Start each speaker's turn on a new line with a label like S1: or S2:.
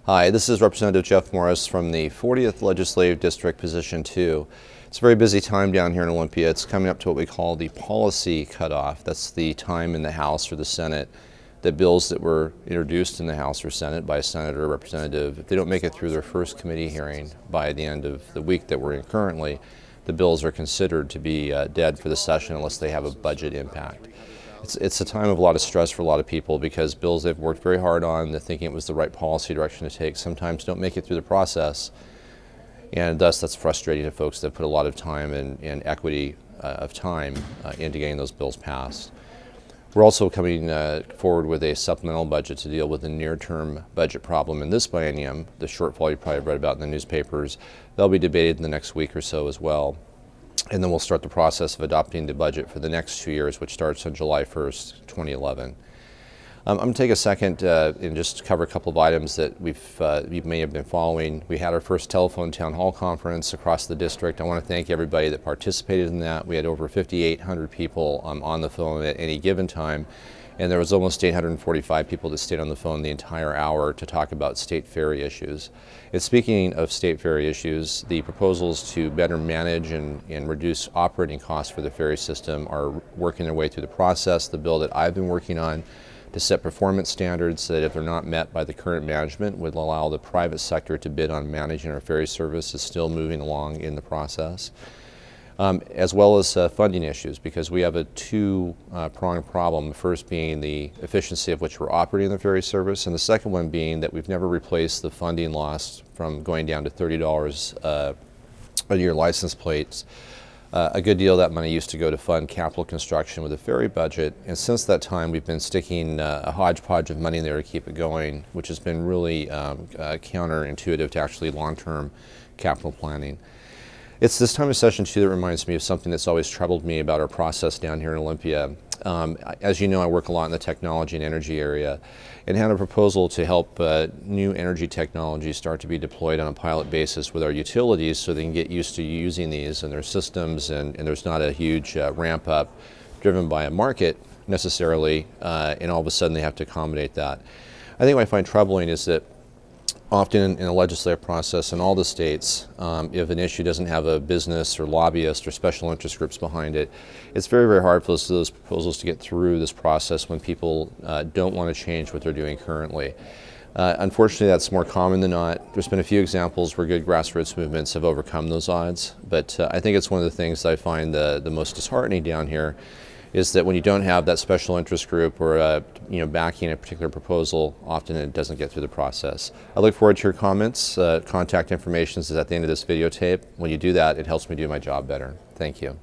S1: Hi, this is Representative Jeff Morris from the 40th Legislative District, Position 2. It's a very busy time down here in Olympia. It's coming up to what we call the policy cutoff. That's the time in the House or the Senate that bills that were introduced in the House or Senate by a senator or representative, if they don't make it through their first committee hearing by the end of the week that we're in currently, the bills are considered to be dead for the session unless they have a budget impact. It's a time of a lot of stress for a lot of people because bills they've worked very hard on, they're thinking it was the right policy direction to take, sometimes don't make it through the process, and thus that's frustrating to folks that put a lot of time and equity of time into getting those bills passed. We're also coming forward with a supplemental budget to deal with the near-term budget problem in this biennium, the shortfall you probably read about in the newspapers. They'll be debated in the next week or so as well. And then we'll start the process of adopting the budget for the next 2 years, which starts on July 1st, 2011. I'm going to take a second and just cover a couple of items that you may have been following. We had our first telephone town hall conference across the district. I want to thank everybody that participated in that. We had over 5,800 people on the phone at any given time, and there was almost 845 people that stayed on the phone the entire hour to talk about state ferry issues. And speaking of state ferry issues, the proposals to better manage and reduce operating costs for the ferry system are working their way through the process. The bill that I've been working on to set performance standards so that if they're not met by the current management would allow the private sector to bid on managing our ferry service is still moving along in the process. As well as funding issues, because we have a two-pronged problem. The first being the efficiency of which we're operating the ferry service, and the second one being that we've never replaced the funding lost from going down to $30 a year license plates. A good deal of that money used to go to fund capital construction with the ferry budget, and since that time we've been sticking a hodgepodge of money there to keep it going, which has been really counterintuitive to actually long-term capital planning. It's this time of session too that reminds me of something that's always troubled me about our process down here in Olympia. As you know, I work a lot in the technology and energy area and had a proposal to help new energy technologies start to be deployed on a pilot basis with our utilities so they can get used to using these in their systems and there's not a huge ramp up driven by a market necessarily and all of a sudden they have to accommodate that. I think what I find troubling is that often in the legislative process in all the states, if an issue doesn't have a business or lobbyist or special interest groups behind it, it's very, very hard for those proposals to get through this process when people don't want to change what they're doing currently. Unfortunately, that's more common than not. There's been a few examples where good grassroots movements have overcome those odds, but I think it's one of the things that I find the most disheartening down here is that when you don't have that special interest group or backing a particular proposal, often it doesn't get through the process. I look forward to your comments. Contact information is at the end of this videotape. When you do that, it helps me do my job better. Thank you.